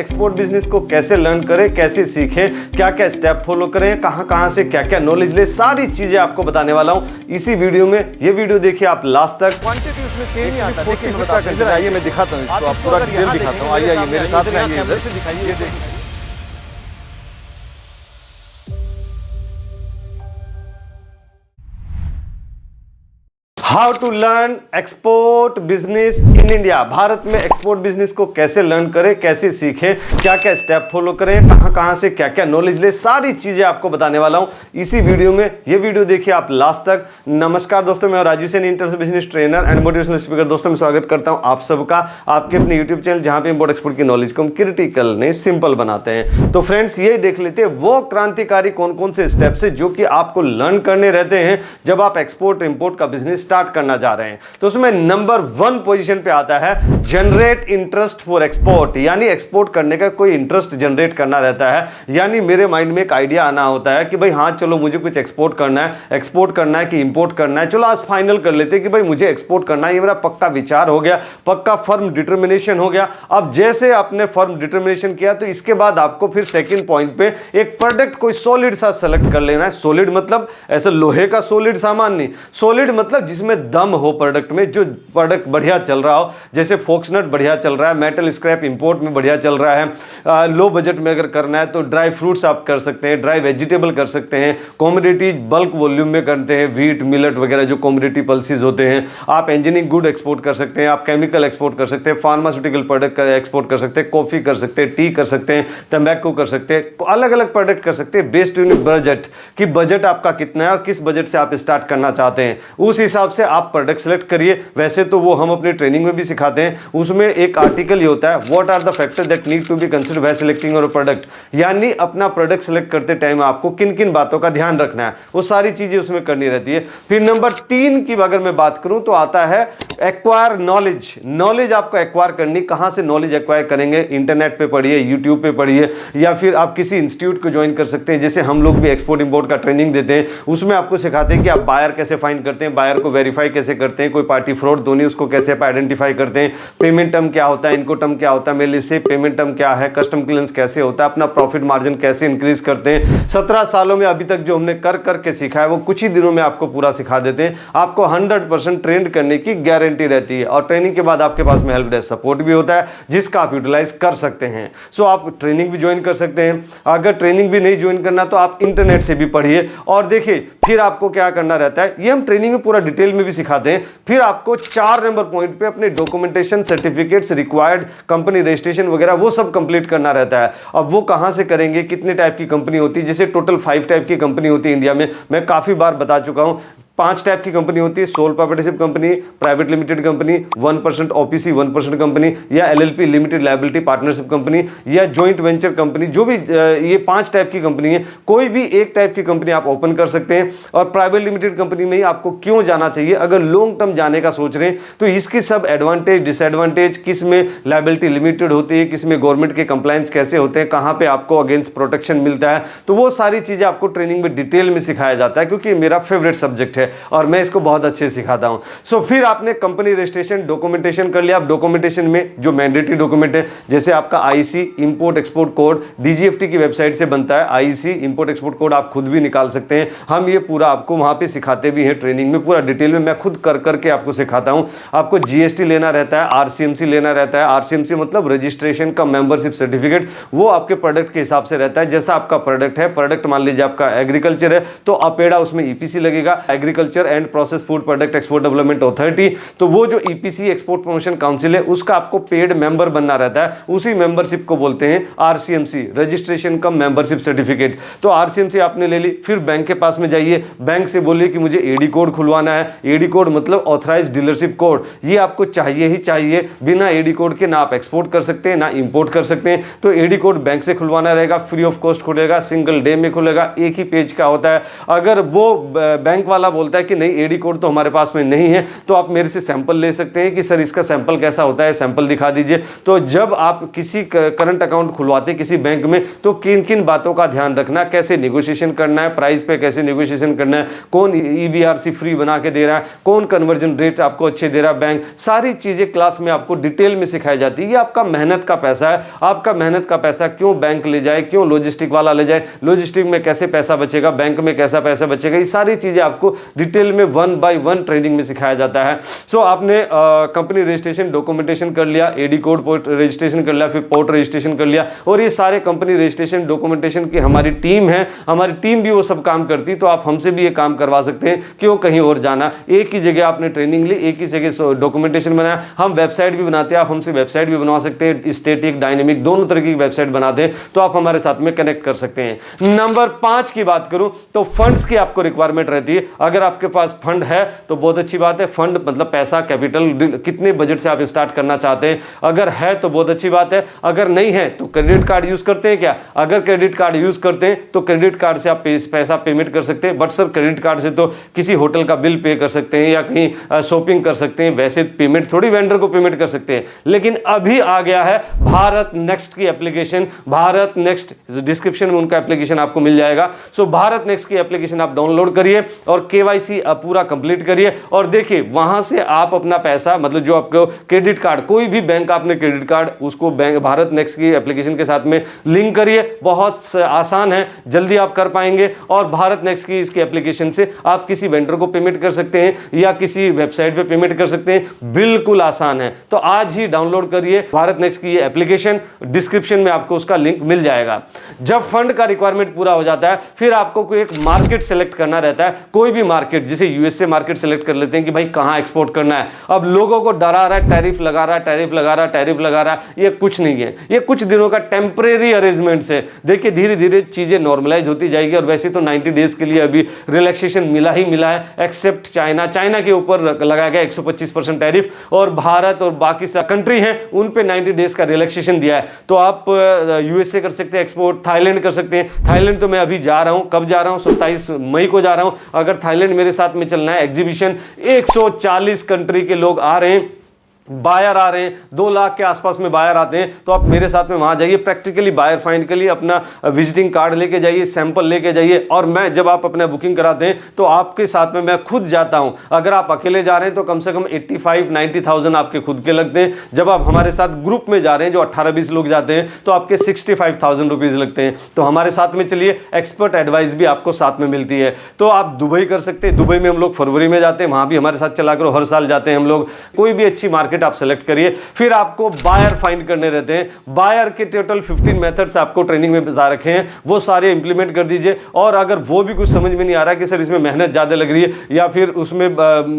Export business को कैसे learn करें, कैसे सीखें, क्या क्या स्टेप फॉलो करें, कहां से क्या क्या नॉलेज ले, सारी चीजें आपको बताने वाला हूं इसी वीडियो में। ये वीडियो देखिए आप लास्ट तक। क्वांटिटी उसमें सेम ही आता है। देखिए मैं बताता हूं, इधर आइए मैं दिखाता हूं इसको, आप पूरा डिटेल दिखाता हूं। आइए मेरे साथ में आइए, इधर दिखाइए। ये देखिए how to learn export business in India. Bharat में एक्सपोर्ट बिजनेस को कैसे लर्न करें, कैसे सीखें, क्या क्या स्टेप फॉलो करें, कहां से क्या क्या नॉलेज ले, सारी चीजें आपको बताने वाला हूं इसी वीडियो में। ये वीडियो देखिए आप लास्ट तक। नमस्कार दोस्तों, मैं Raju Saini, international business trainer and motivational speaker. दोस्तों मैं स्वागत करता हूं आप सबका आपके अपने यूट्यूब चैनल, जहां पे इंपोर्ट एक्सपोर्ट की नॉलेज को हम क्रिटिकल नहीं सिंपल बनाते हैं। तो फ्रेंड्स ये देख लेते हैं वो क्रांतिकारी कौन कौन से स्टेप्स है जो कि आपको लर्न करने रहते हैं जब आप एक्सपोर्ट इंपोर्ट का बिजनेस स्टार्ट करना चाह रहे हैं। तो उसमें नंबर 1 पोजीशन पे आता है जनरेट इंटरेस्ट फॉर एक्सपोर्ट, यानी एक्सपोर्ट करने का कोई इंटरेस्ट जनरेट करना रहता है। यानी मेरे माइंड में एक आइडिया आना होता है कि भाई हाँ चलो मुझे कुछ एक्सपोर्ट करना है कि इंपोर्ट करना है। चलो आज फाइनल कर लेते हैं कि भाई मुझे एक्सपोर्ट करना है, ये मेरा पक्का विचार हो गया, पक्का फर्म डिटर्मिनेशन हो गया। अब जैसे आपने फर्म डिटर्मिनेशन किया तो इसके बाद आपको फिर सेकंड पॉइंट पे एक प्रोडक्ट कोई सॉलिड सा सेलेक्ट कर लेना है। सॉलिड मतलब ऐसा लोहे का सॉलिड सामान नहीं, सॉलिड मतलब जिसमें दम हो प्रोडक्ट में, जो प्रोडक्ट बढ़िया चल रहा हो। जैसे फोक्सनट बढ़िया चल रहा है, मेटल स्क्रैप इंपोर्ट में बढ़िया चल रहा है। लो बजट में अगर करना है तो ड्राई फ्रूट्स आप कर सकते हैं, ड्राई वेजिटेबल कर सकते हैं, कॉमोडिटी बल्क वॉल्यूम में करते हैं, व्हीट मिलेट वगैरह जो कॉमोडिटी पल्सेस होते हैं। आप इंजीनियरिंग गुड एक्सपोर्ट कर सकते हैं, आप केमिकल एक्सपोर्ट कर सकते हैं, फार्मास्यूटिकल प्रोडक्ट एक्सपोर्ट कर सकते हैं, कॉफी कर सकते हैं, टी कर सकते हैं, तंबाकू कर सकते हैं, अलग अलग प्रोडक्ट कर सकते हैं बेस्ड ऑन बजट कि बजट आपका कितना है और किस बजट से आप स्टार्ट करना चाहते हैं। उस हिसाब से आप प्रोडक्ट सेलेक्ट करिए। वैसे तो वो हम अपनी ट्रेनिंग में भी सिखाते हैं। उसमें एक आर्टिकल ये होता है what are the factor that need to be considered while selecting your product, यानी अपना प्रोडक्ट सेलेक्ट करते टाइम आपको किन किन बातों का ध्यान रखना है, वो सारी चीजें उसमें करनी रहती है। फिर नंबर 3 की अगर मैं बात करूं तो आता है एक्वायर नॉलेज। नॉलेज आपको एक्वायर करनी, कहां से नॉलेज एक्वायर करेंगे? इंटरनेट पे पढ़िए, यूट्यूब पे पढ़िए, या फिर आप किसी इंस्टीट्यूट को ज्वाइन कर सकते हैं। जैसे हम लोग भी एक्सपोर्ट इंपोर्ट का ट्रेनिंग देते हैं, उसमें आपको सिखाते हैं कि आप बायर कैसे फाइंड करते हैं, बायर को वेरीफाई कैसे करते हैं, कोई पार्टी फ्रॉड तो नहीं उसको कैसे आप आइडेंटिफाई करते हैं, पेमेंट टर्म क्या होता है, इनको टर्म क्या होता है, मेरे से पेमेंट टर्म क्या है, कस्टम क्लियरेंस कैसे होता है, अपना प्रॉफिट मार्जिन कैसे इंक्रीज करते हैं। 17 सालों में अभी तक जो हमने कर करके सीखा है वो कुछ ही दिनों में आपको पूरा सिखा देते हैं। आपको 100% ट्रेंड करने की गारंटी रहती है और ट्रेनिंग के बाद आपके पास में हेल्प डेस्क सपोर्ट भी होता है जिसका आप यूटिलाइज कर सकते हैं। सो आप ट्रेनिंग भी ज्वाइन कर सकते हैं। अगर ट्रेनिंग भी नहीं ज्वाइन करना तो आप इंटरनेट से भी पढ़िए और देखिए फिर आपको क्या करना रहता है, ये हम ट्रेनिंग में पूरा डिटेल में भी सिखाते हैं। फिर आपको 4 नंबर पॉइंट पे अपने documentation, certificates required, company registration वगैरह वो सब कंप्लीट करना रहता है। अब वो कहां से करेंगे, कितने टाइप की कंपनी होती है? जैसे टोटल 5 टाइप की कंपनी होती है इंडिया में, मैं काफी बार बता चुका हूं। 5 टाइप की कंपनी होती है, sole proprietorship company, private limited company, 1% OPC 1% company, या LLP limited liability partnership company, या जॉइंट वेंचर कंपनी। जो भी ये 5 टाइप की कंपनी है, कोई भी एक टाइप की कंपनी आप ओपन कर सकते हैं। और प्राइवेट लिमिटेड कंपनी में ही आपको क्यों जाना चाहिए? अगर लॉन्ग टर्म जाने का सोच रहे हैं तो इसकी सब एडवांटेज डिसएडवांटेज, किस में लायबिलिटी लिमिटेड होती है, किस में गवर्नमेंट के कंप्लायंस कैसे होते हैं, कहां पे आपको अगेंस्ट प्रोटेक्शन मिलता है, तो वो सारी चीजें आपको ट्रेनिंग में डिटेल में सिखाया जाता है क्योंकि मेरा फेवरेट सब्जेक्ट है और मैं इसको बहुत अच्छे से सिखाता हूं। सो फिर आपने कंपनी रजिस्ट्रेशन, डॉक्यूमेंटेशन कर लिया। आप डॉक्यूमेंटेशन में जो मैंडेटरी डॉक्यूमेंट है, जैसे आपका IC import export code, DGFT की वेबसाइट से बनता है। आईसी इंपोर्ट एक्सपोर्ट कोड आप खुद भी निकाल सकते हैं, हम ये पूरा आपको वहां पे सिखाते भी हैं ट्रेनिंग में, पूरा डिटेल में मैं खुद कर करके आपको सिखाता हूं। आपको जीएसटी लेना रहता है, आरसीएमसी लेना रहता है। आरसीएमसी मतलब रजिस्ट्रेशन का मेंबरशिप सर्टिफिकेट, वो आपके प्रोडक्ट के हिसाब से रहता है। जैसा आपका प्रोडक्ट है, प्रोडक्ट मान लीजिए आपका एग्रीकल्चर है तो अपेड़ा उसमें ईपीसी लगेगा, agriculture and process food product export development authority. तो वो जो ईपीसी एक्सपोर्ट प्रमोशन काउंसिल है उसका आपको पेड मेंबर बनना रहता है। उसी मेंबरशिप को बोलते हैं आरसीएमसी, रजिस्ट्रेशन कम मेंबरशिप सर्टिफिकेट। तो आरसीएमसी आपने ले ली, फिर बैंक के पास में जाइए, बैंक से बोलिए कि मुझे एडी कोड खुलवाना है। एडी कोड मतलब ऑथराइज्ड डीलरशिप कोड, ये आपको चाहिए ही चाहिए। बिना एडी कोड के ना आप एक्सपोर्ट कर सकते हैं ना इंपोर्ट कर सकते हैं। तो एडी कोड बैंक से खुलवाना रहेगा, फ्री ऑफ कॉस्ट खुलेगा, सिंगल डे में खुलेगा, एक ही पेज का होता है। अगर वो बैंक वाला बोलता बोलता है कि नहीं एडी कोड तो हमारे पास में नहीं है, तो आप मेरे से सैंपल ले सकते हैं कि सर इसका सैंपल कैसा होता है, सैंपल दिखा दीजिए। तो जब आप किसी करंट अकाउंट खुलवाते हैं किसी बैंक में, तो किन किन बातों का ध्यान रखना, कैसे नेगोशिएशन करना है, प्राइस पे कैसे नेगोशिएशन करना है, कौन EBRC फ्री बना के दे रहा है, कौन कन्वर्जन रेट आपको अच्छे दे रहा है बैंक, सारी चीजें क्लास में आपको डिटेल में सिखाई जाती है। ये आपका मेहनत का पैसा है, आपका मेहनत का पैसा क्यों बैंक ले जाए, क्यों लॉजिस्टिक वाला ले जाए, लॉजिस्टिक में कैसे पैसा बचेगा, बैंक में कैसा पैसा बचेगा, ये सारी चीजें आपको डिटेल में 1 by 1 ट्रेनिंग में सिखाया जाता है। सो आपने कंपनी रजिस्ट्रेशन डॉक्यूमेंटेशन कर लिया, एडी कोड पोर्ट रजिस्ट्रेशन कर लिया, फिर पोर्ट रजिस्ट्रेशन कर लिया, और ये सारे कंपनी रजिस्ट्रेशन डॉक्यूमेंटेशन की हमारी टीम है, हमारी टीम भी वो सब काम करती, तो आप हमसे भी ये काम करवा सकते हैं, क्यों कहीं और जाना। एक ही जगह आपने ट्रेनिंग ली, एक ही जगह डॉक्यूमेंटेशन बनाया। हम वेबसाइट भी बनाते हैं, आप हमसे वेबसाइट भी बनवा सकते हैं, स्टैटिक डायनेमिक दोनों तरह की वेबसाइट बनाते हैं, तो आप हमारे साथ में कनेक्ट कर सकते हैं। नंबर 5 की बात करूं तो फंड्स की आपको रिक्वायरमेंट रहती है। अगर आपके पास फंड है तो बहुत अच्छी बात है, फंड मतलब पैसा, कैपिटल, कितने बजट से आप स्टार्ट करना चाहते हैं, अगर है तो बहुत अच्छी बात है, अगर नहीं है तो क्रेडिट कार्ड यूज करते हैं क्या? अगर क्रेडिट कार्ड यूज करते हैं तो क्रेडिट कार्ड से आप पैसा पेमेंट कर सकते हैं, बट सर क्रेडिट कार्ड से तो किसी होटल का बिल पे कर सकते हैं या कहीं शॉपिंग कर सकते हैं, वैसे पेमेंट थोड़ी वेंडर को पेमेंट कर सकते हैं। लेकिन अभी आ गया है भारत नेक्स्ट की एप्लीकेशन, भारत नेक्स्ट, डिस्क्रिप्शन में उनका एप्लीकेशन आपको मिल जाएगा। सो भारत नेक्स्ट की एप्लीकेशन आप डाउनलोड करिए और KYC पूरा कंप्लीट करिए, और देखिए वहां से आप अपना पैसा, मतलब जो आपको क्रेडिट कार्ड, कोई भी बैंक आपने क्रेडिट कार्ड, उसको बैंक भारत नेक्स्ट की एप्लीकेशन के साथ में लिंक करिए। बहुत आसान है, जल्दी आप कर पाएंगे, और भारत नेक्स्ट की इसकी एप्लीकेशन से आप किसी वेंडर को पेमेंट कर सकते हैं या किसी वेबसाइट पे पेमेंट कर सकते हैं, बिल्कुल आसान है। तो आज ही डाउनलोड करिए भारत नेक्स्ट की ये एप्लीकेशन, डिस्क्रिप्शन में आपको उसका लिंक मिल जाएगा। जब फंड का रिक्वायरमेंट पूरा हो जाता है, फिर आपको कोई एक मार्केट सेलेक्ट करना रहता है, कोई भी मार्केट, जैसे यूएसए मार्केट सेलेक्ट कर लेते हैं कि भाई कहां एक्सपोर्ट करना है। अब लोगों को डरा रहा है, टैरिफ लगा रहा है, टैरिफ लगा रहा है, टैरिफ लगा रहा है, ये कुछ नहीं है, ये कुछ दिनों का टेम्परेरी अरेंजमेंट्स है। देखिए धीरे धीरे चीजें नॉर्मलाइज होती जाएगी, और वैसे तो 90 डेज के लिए अभी रिलैक्सेशन मिला ही मिला है, एक्सेप्ट चाइना, चाइना के ऊपर लगाया गया 125% टैरिफ, और भारत और बाकी कंट्री हैं उन पे 90 डेज का रिलैक्सेशन दिया है। तो आप यूएसए कर सकते हैं एक्सपोर्ट, थाईलैंड कर सकते हैं। थाईलैंड तो मैं अभी जा रहा हूं, कब जा रहा हूं? 27 मई को जा रहा हूं। अगर थाईलैंड मेरे साथ में चलना है, एग्जीबिशन 140 कंट्री के लोग आ रहे हैं, बायर आ रहे हैं, 2 लाख के आसपास में बायर आते हैं, तो आप मेरे साथ में वहां जाइए, प्रैक्टिकली बायर फाइंड के लिए अपना विजिटिंग कार्ड लेके जाइए, सैंपल लेके जाइए, और मैं जब आप अपना बुकिंग कराते हैं तो आपके साथ में मैं खुद जाता हूं। अगर आप अकेले जा रहे हैं तो कम से कम 85-90,000 आपके खुद के लगते हैं। जब आप हमारे साथ ग्रुप में जा रहे हैं, जो 18-20 लोग जाते हैं, तो आपके 65,000 रुपीज लगते हैं। तो हमारे साथ में चलिए, एक्सपर्ट एडवाइस भी आपको साथ में मिलती है। तो आप दुबई कर सकते हैं, दुबई में हम लोग फरवरी में जाते हैं, वहां भी हमारे साथ चला करो, हर साल जाते हैं हम लोग। कोई भी अच्छी मार्केट आप सेलेक्ट करिए, फिर आपको बायर फाइंड करने रहते हैं। बायर के टोटल 15 मेथड्स आपको ट्रेनिंग में बता रखे हैं, वो सारे इंप्लीमेंट कर दीजिए। और अगर वो भी कुछ समझ में नहीं आ रहा कि सर इसमें मेहनत ज्यादा लग रही है या फिर उसमें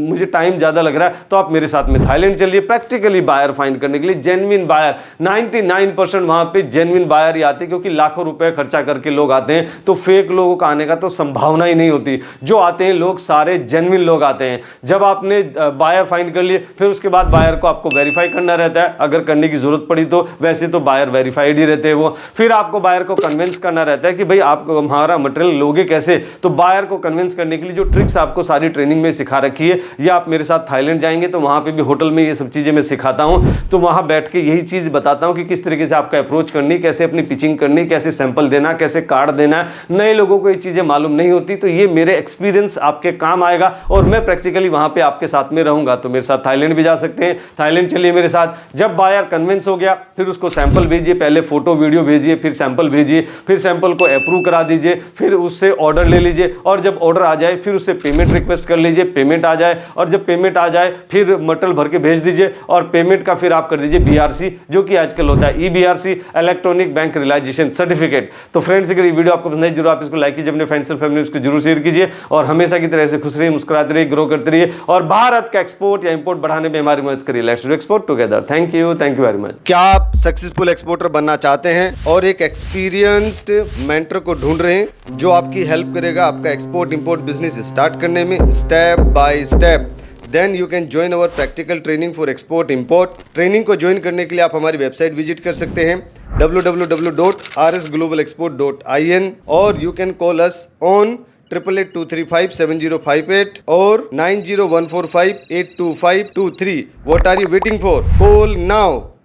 मुझे टाइम ज्यादा लग रहा है, तो आप मेरे साथ में थाईलैंड चलिए, प्रैक्टिकली बायर फाइंड करने के लिए। जेन्युइन बायर 99% वहां पे जेन्युइन बायर ही आते हैं, क्योंकि लाखों रुपए खर्चा करके लोग आते हैं, तो फेक लोगों का आने का तो संभावना ही नहीं होती। जो आते हैं लोग सारे जेन्युइन लोग आते हैं। जब आपने बायर फाइंड कर लिए, फिर उसके बाद बायर को आपको वेरीफाई करना रहता है, अगर करने की जरूरत पड़ी तो। वैसे तो बायर वेरीफाइड ही रहते हैं वो। फिर आपको बायर को कन्विंस करना रहता है कि भाई आप हमारा मटेरियल लोगे कैसे। तो बायर को कन्विंस करने के लिए जो ट्रिक्स आपको सारी ट्रेनिंग में सिखा रखी है, या आप मेरे साथ थाईलैंड जाएंगे तो वहां पे भी होटल में ये सब चीजें मैं सिखाता हूं, तो वहां बैठ के यही चीज बताता हूं कि किस तरीके से आपका अप्रोच करनी, कैसे अपनी पिचिंग करनी, कैसे सैंपल देना, कैसे कार्ड देना। नए लोगों को ये चीजें मालूम नहीं होती, तो ये मेरे एक्सपीरियंस आपके काम आएगा, और मैं प्रैक्टिकली वहां पे आपके साथ में रहूंगा। तो मेरे साथ थाईलैंड भी जा सकते हैं, थाईलैंड चलिए मेरे साथ। जब बायर कन्विंस हो गया, फिर उसको सैंपल भेजिए, पहले फोटो वीडियो भेजिए, फिर सैंपल भेजिए, फिर सैंपल को अप्रूव करा दीजिए, फिर उससे ऑर्डर ले लीजिए, और जब ऑर्डर आ जाए फिर उससे पेमेंट रिक्वेस्ट कर लीजिए, पेमेंट आ जाए, और जब पेमेंट आ जाए फिर मटेरियल भर के भेज दीजिए, और पेमेंट का फिर आप कर दीजिए BRC, जो कि आजकल होता है EBRC, electronic bank realisation certificate. तो फ्रेंड्स, अगर ये वीडियो आपको पसंद है, जरूर आप इसको लाइक कीजिए, अपने फ्रेंड्स और फैमिली उसको जरूर शेयर कीजिए, और हमेशा की तरह से खुश रहिए, मुस्कुराते रहिए, ग्रो करते रहिए, और भारत का एक्सपोर्ट या इंपोर्ट बढ़ाने में हमारी मदद करिए। Let's do export together. Thank you very much. क्या आप सक्सेसफुल एक्सपोर्टर बनना चाहते हैं और एक एक्सपीरियंस्ड मेंटर को ढूंढ रहे हैं जो आपकी हेल्प करेगा आपका एक्सपोर्ट इंपोर्ट बिजनेस स्टार्ट करने में step by step? Then you can join our practical training for export import. Training को ज्वाइन करने के लिए आप हमारी वेबसाइट विजिट कर सकते हैं www.rsglobalexport.in, और you can call us on 8882357058 और 9014582523. What are you waiting for? Call now.